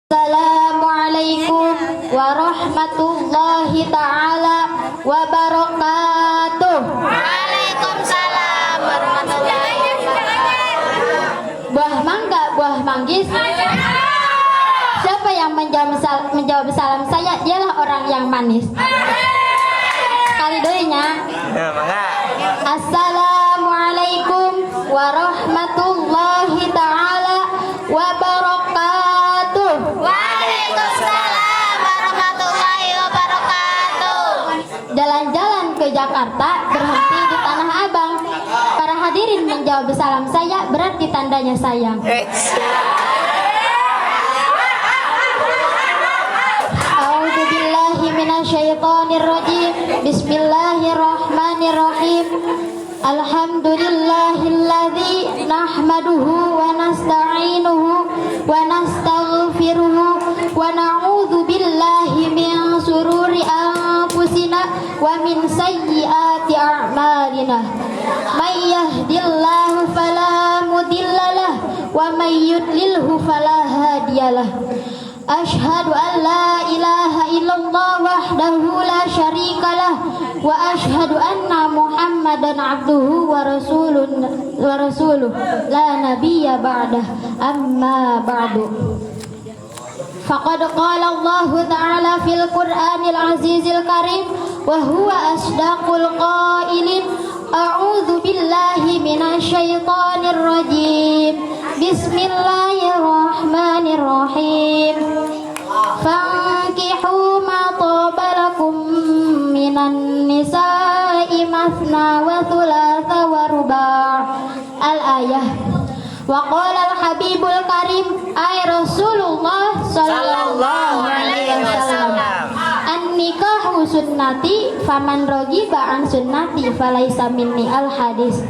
Assalamualaikum warahmatullahi ta'ala wabarakatuh. Waalaikumsalam warahmatullahi wabarakatuh. Buah mangga, buah manggis. Siapa yang menjawab salam saya? Dialah orang yang manis. Kali dulunya. Assalamualaikum warahmatullahi ta'ala wabarakatuh. Waalaikumsalam warahmatullahi wabarakatuh. Jalan-jalan ke Jakarta, berhenti di Tanah Abang. Para hadirin menjawab salam saya, berarti tandanya sayang. A'udzubillahi minasyaitonirrajim. Bismillahirrahmanirrahim. Alhamdulillahilladzi nahmaduhu wa nasta'inuhu wa nastaghfiruhu wa na'udzu billahi min sururi anfusina wa min sayyiati a'malina. May yahdihillahu fala mudhillalah wa may yudlilhu fala hadiyalah. Ashhadu an la ilaha illallah wahdahu la syarikalah wa ashhadu anna Muhammadan abduhu wa rasuluh la nabiyya ba'dah amma ba'du. Faqad qala Allah ta'ala fil Qur'anil Azizil Karim wa huwa asdaqul qailin. A'udzu billahi minasyaitonir rajim. Bismillahirrahmanirrahim. Fankihu ma taba lakum minan nisa'i mathna wa thulatha wa ruba'. Al-ayah. Wa qala al-habibul karim ay Rasulullah sallallahu alaihi wasallam, an-nikahu sunnati faman raghiba an sunnati falaysa minni. Al-hadis.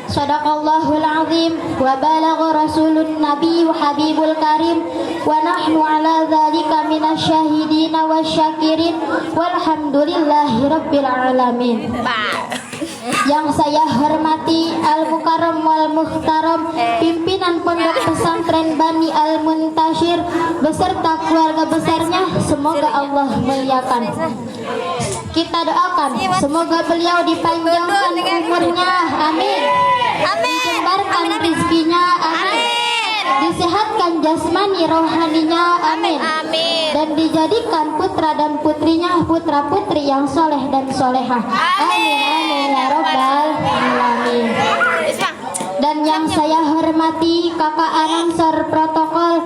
Sadaqallahul azim wa balagha rasulun nabiyyu habibul karim wa nahnu ala dzalika minasyahidin wasyakirin walhamdulillahi rabbil alamin. Yang saya hormati Al-Mukarram wal Muhtaram, pimpinan Pondok Pesantren Bani Al-Muntashir beserta keluarga besarnya, semoga Allah muliakan. Kita doakan semoga beliau dipanjangkan umurnya, amin. Dijembarkan rezekinya, amin. Disehatkan jasmani rohaninya, amin. Dan dijadikan putra dan putrinya putra putri yang soleh dan solehah, amin ya robbal alamin. Dan yang saya hormati kakak announcer protokol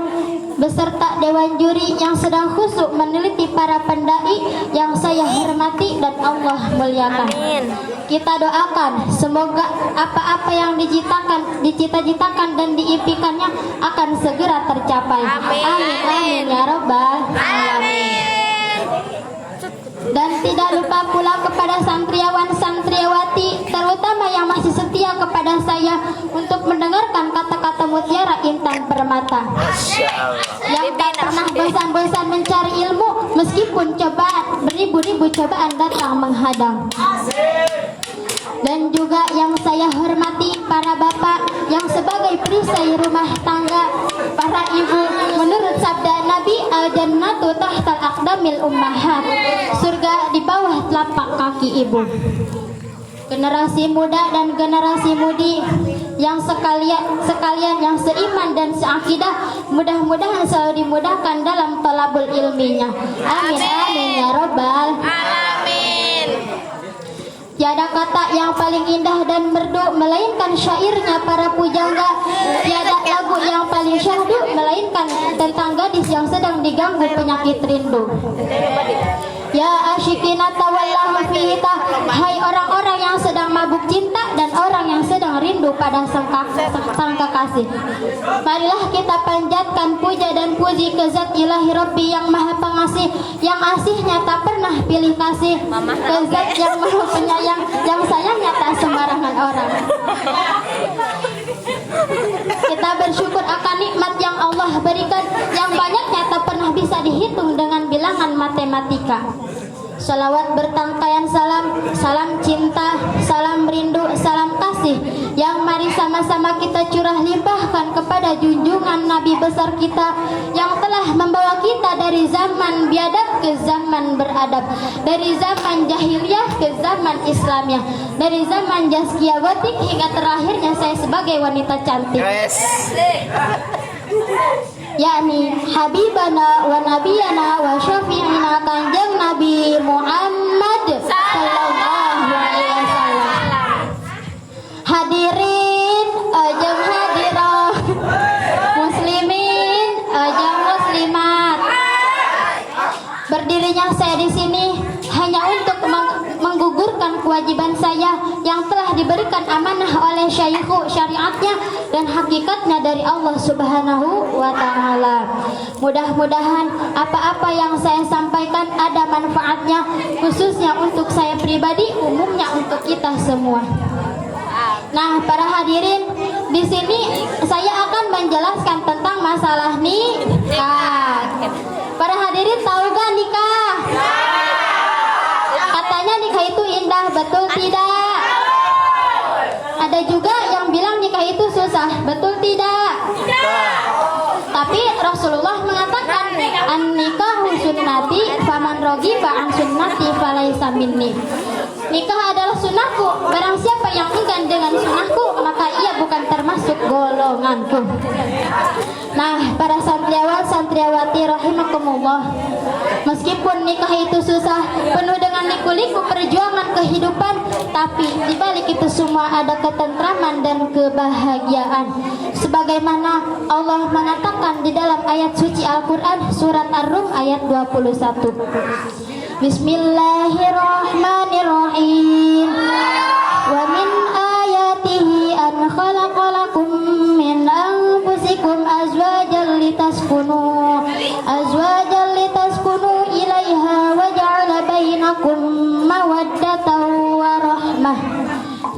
beserta dewan juri yang sedang khusyuk meneliti para pendai yang saya hormati dan Allah muliakan. Kita doakan semoga apa-apa yang dicita-citakan dan diimpikannya akan segera tercapai. Amin ya robbal alamin. Dan tidak lupa pula kepada santriawan santriawati, terutama yang masih setia kepada saya untuk mendengarkan kata-kata mutiara intan permata, yang tak pernah bosan-bosan mencari ilmu meskipun cobaan beribu-ribu cobaan datang menghadang. Dan juga yang saya hormati para bapak yang sebagai perisai rumah tangga, para ibu, menurut sabda Nabi, al-jannatu tahtal aqdamil ummahat, surga di bawah telapak kaki ibu. Generasi muda dan generasi mudi yang sekalian yang seiman dan seakidah, mudah-mudahan selalu dimudahkan dalam talabul ilminya, amin ya robbal alamin. Tiada kata yang paling indah dan merdu melainkan syairnya para pujangga. Tiada lagu yang paling syahdu melainkan tentang gadis yang sedang diganggu penyakit rindu. Ya asyikina tawallahu fihita, hai orang-orang yang sedang mabuk cinta dan orang yang sedang rindu pada sang kekasih. Marilah kita panjatkan puja dan puji ke zat ilahi Rabbi yang maha pengasih, yang asihnya tak pernah pilih kasih, ke zat yang maha penyayang, yang sayangnya tak sembarangan orang. Kita bersyukur akan nikmat yang Allah berikan, yang banyaknya tak pernah bisa dihitung dengan bilangan matematika. Salawat bertangkaian salam, salam cinta, salam rindu, salam kasih yang mari sama-sama kita curah limpahkan kepada junjungan Nabi besar kita yang telah membawa kita dari zaman biadab ke zaman beradab, dari zaman jahiliyah ke zaman Islamiyah, dari zaman Jazkiyah Gotik hingga terakhirnya saya sebagai wanita cantik. Yakni Habibana wa Nabiyana wa Syafi'ina Kanjeng Nabi Muhammad sallallahu alaihi wasallam. Hadirin ajeng hadirah, muslimin ajeng muslimat. Berdirinya saya di sini hanya untuk menggugurkan kewajiban saya yang telah diberikan amanah oleh syaikhu syariatnya dan hakikatnya dari Allah Subhanahu wa ta'ala. Mudah-mudahan apa-apa yang saya sampaikan ada manfaatnya, khususnya untuk saya pribadi, umumnya untuk kita semua. Nah, para hadirin, di sini saya akan menjelaskan tentang masalah nikah. Para hadirin tahu gak nikah? Katanya nikah itu indah, betul tidak? Ada juga yang bilang nikah itu susah, betul tidak? Tapi Rasulullah mengatakan an-nikahu sunnati faman raghiba an sunnati falaysa minni. Nikah adalah sunnahku, barang siapa yang enggan dengan sunnahku maka ia bukan termasuk golonganku. Nah, para santriawan santriawati rahimakumullah, meskipun nikah itu susah, penuh dengan liku-liku perjuangan kehidupan, tapi di balik itu semua ada ketentraman dan kebahagiaan. Sebagaimana Allah mengatakan di dalam ayat suci Al-Quran surat Ar-Rum ayat 21. Bismillahirrahmanirrahim. Wa min ayatihi an khalaqalakum min anfusikum azwajan litaskunu ilaiha wa ja'ala bainakum mawaddatan wa rahmah.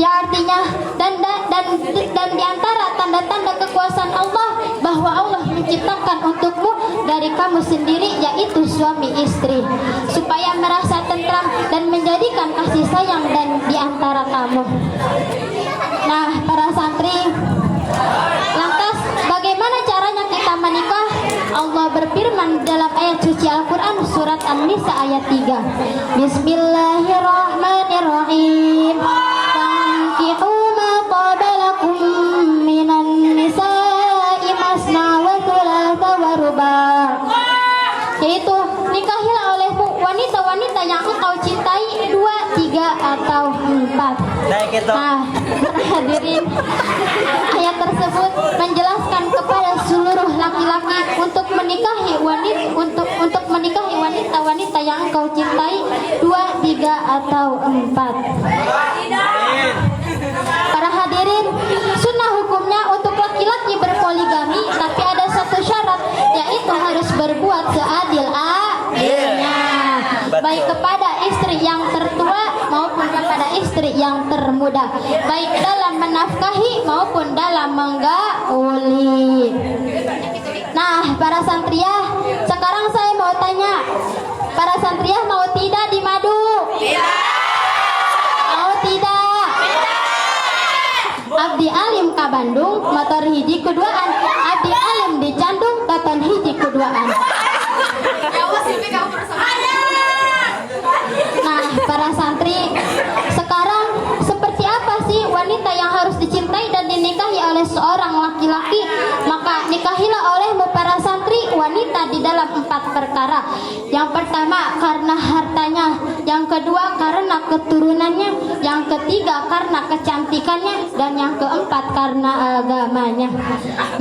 Ya, artinya dan di antara tanda-tanda kekuasaan Allah bahwa Allah menciptakan untukmu dari kamu sendiri yaitu suami istri supaya merasa tentram dan menjadikan kasih sayang dan di antara kamu. Nah, para santri, lantas bagaimana caranya kita menikah? Allah berfirman dalam ayat suci Al-Quran surat An-Nisa ayat 3. Bismillahirrahmanirrahim. Fankihu ma qabalakum minan nisa'i masna wa thulatha wa ruba'. Yaitu nikahilah olehmu wanita-wanita yang engkau cintai 2, 3 atau 4. Nah, hadirin, ayat tersebut menjelaskan kepada seluruh laki-laki untuk menikahi wanita-wanita yang engkau cintai 2, 3 atau 4. Para hadirin, sunnah hukumnya untuk laki-laki berpoligami, tapi ada satu syarat, yaitu harus berbuat seadil-adilnya, baik kepada istri yang tertua maupun kepada istri yang termuda, baik dalam menafkahi maupun dalam menggauli. Nah, para santriah, sekarang saya mau tanya, para santriah mau tidak di madu? Mau tidak? Abdi alim ka Bandung, motor hiji kuduaan. Abdi alim di Candung, toton hiji kuduaan. Nah, para santri, sekarang seperti apa sih wanita yang harus dicintai dan dinikahi oleh seorang laki-laki? Maka nikahilah olehmu para santri wanita di dalam 4 perkara. Yang pertama karena hartanya, yang kedua karena keturunannya, yang ketiga karena kecantikannya, dan yang keempat karena agamanya.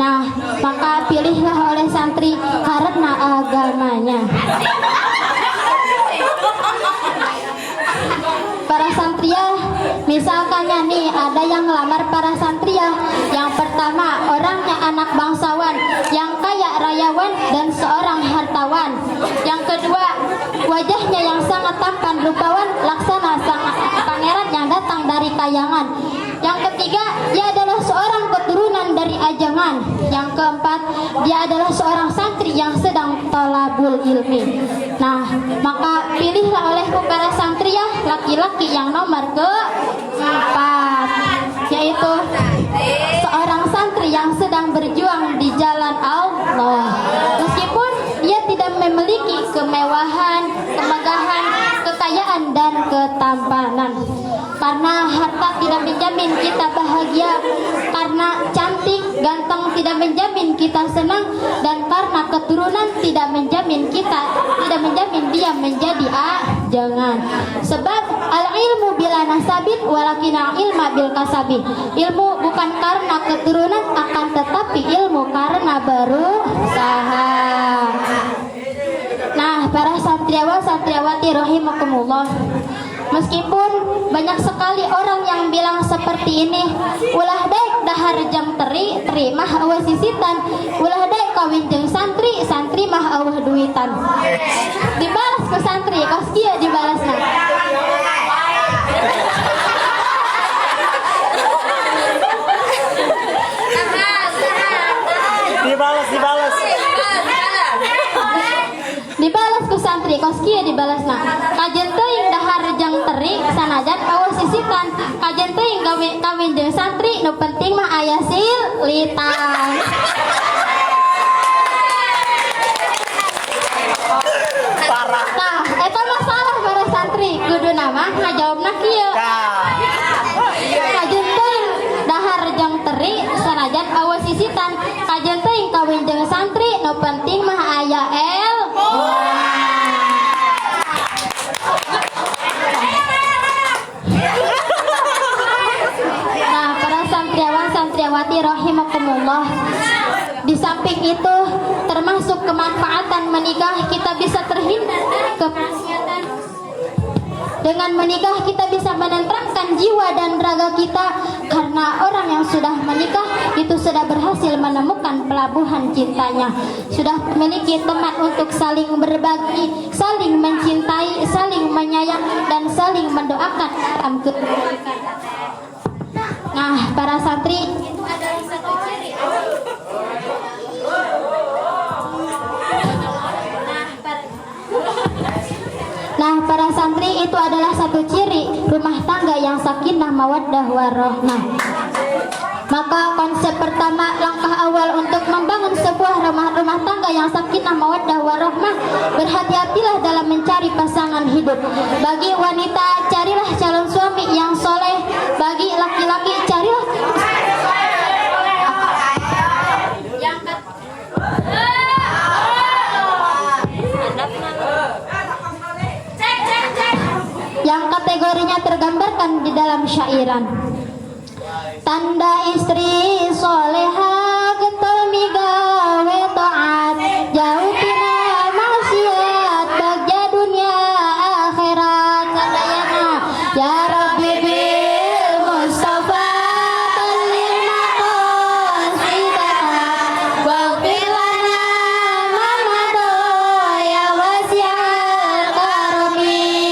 Nah, maka pilihlah oleh santri karena agamanya. Para santriah, misalkannya nih ada yang ngelamar para santriah. Yang pertama, orangnya anak bangsawan, yang kaya rayawan dan seorang hartawan. Yang kedua, wajahnya yang sangat tampan rupawan, laksana sang pangeran yang datang dari kayangan. Yang ketiga, dia adalah seorang keturunan dari jangan. Yang keempat, dia adalah seorang santri yang sedang talabul ilmi. Nah, maka pilihlah olehku para santri ya, laki-laki yang nomor keempat, yaitu seorang santri yang sedang berjuang di jalan Allah. Meskipun ia tidak memiliki kemewahan, kemegahan, kekayaan dan ketampanan. Karena harta tidak menjamin kita bahagia, karena cantik, ganteng tidak menjamin kita senang, dan karena keturunan tidak menjamin dia menjadi jangan. Sebab al ilmu bila nasabin walakin al ilma bil kasabin. Ilmu bukan karena keturunan, akan tetapi ilmu karena berusaha. Nah, para santriawan santriawati rahimakumullah, meskipun banyak sekali orang yang bilang seperti ini, ulah daek dahar jang teri mah awah sisitan, ulah daek kawin jeung santri, santri mah awah duitan. Dibalas ke santri, kos kieu dibalasna. Dibalas ku santri, kos kieu dibalasna. Kajen teuing dahar jang teri sanajan awah sisitan, kajen teuing kawin jeung santri, nu penting mah aya silitan. Nah, eta mah salah para santri, kuduna mah ngajawabna kieu. Kajen teuing dahar jang teri sanajan awah sisitan, kajen teuing kawin jeung santri, nu penting mah aya Nah, para santriawan santriawati rahimakumullah, di samping itu termasuk kemanfaatan menikah, kita bisa terhindar kemaksiatan. Dengan menikah kita bisa menenteramkan jiwa dan raga kita, karena orang yang sudah menikah itu sudah berhasil menemukan pelabuhan cintanya, sudah memiliki teman untuk saling berbagi, saling mencintai, saling menyayang, dan saling mendoakan dalam kebaikan. Nah, para santri, itu adalah satu ciri. Nah, para santri, itu adalah satu ciri rumah tangga yang sakinah mawaddah warahmah. Maka konsep pertama, langkah awal untuk membangun sebuah rumah tangga yang sakinah mawaddah warahmah, berhati-hatilah dalam mencari pasangan hidup. Bagi wanita, carilah calon suami yang soleh. Bagi laki-laki, carilah yang kategorinya tergambarkan di dalam syairan. Tanda istri soleha getol migawe taat, jauh tina maksiat, bagja dunia akhirat. Sadayana ya Rabbi bil Mustafa balil maqasidana waghfir lana ma mada ya wasi'al karami.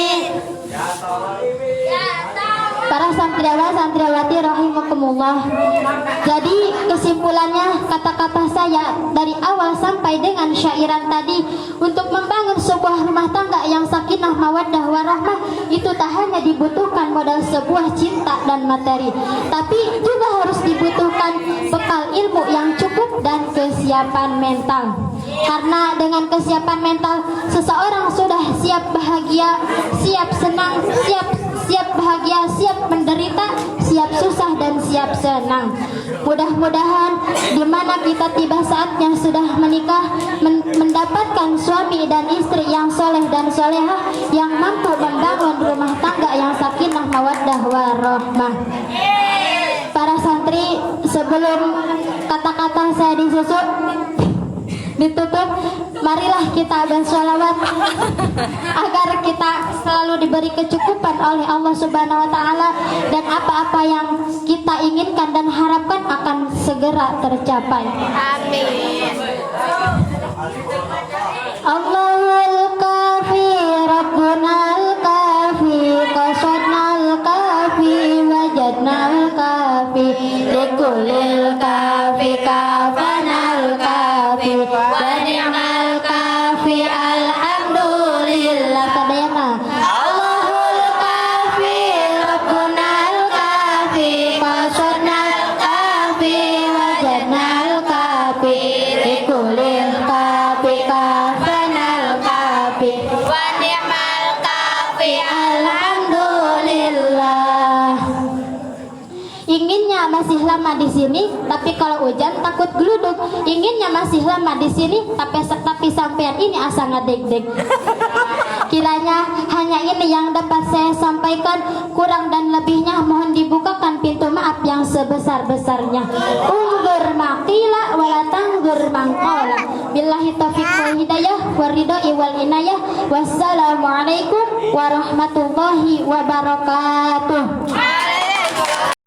Para santriawan santriawati rahimakumullah, jadi kesimpulannya, kata-kata saya dari awal sampai dengan syairan tadi, untuk membangun sebuah rumah tangga yang sakinah mawaddah warahmah, itu tak hanya dibutuhkan modal sebuah cinta dan materi, tapi juga harus dibutuhkan bekal ilmu yang cukup dan kesiapan mental. Karena dengan kesiapan mental, seseorang sudah siap bahagia, siap senang, siap bahagia, siap menderita, siap susah, dan siap senang. Mudah-mudahan di mana kita tiba saatnya sudah menikah, mendapatkan suami dan istri yang soleh dan solehah, yang mampu membangun rumah tangga yang sakinah mawaddah warahmah. Para santri, sebelum kata-kata saya ditutup, marilah kita bersolawat agar kita selalu diberi kecukupan oleh Allah Subhanahu wa Ta'ala, dan apa-apa yang kita inginkan dan harapkan akan segera tercapai. Amin. Allahul kafi Rabbunal kafi qasadnal kafi wajadnal kafi likulil kafi inginnya masih lama di sini, tapi kalau hujan takut geluduk. Inginnya masih lama di sini, tapi sampean ini asa ngedek-dek. Kiranya hanya ini yang dapat saya sampaikan. Kurang dan lebihnya mohon dibukakan pintu maaf yang sebesar-besarnya. Unggur makila wala tanggur mangkola. Billahi taufiq wal hidayah waridai wal inayah. Wassalamualaikum warahmatullahi wabarakatuh.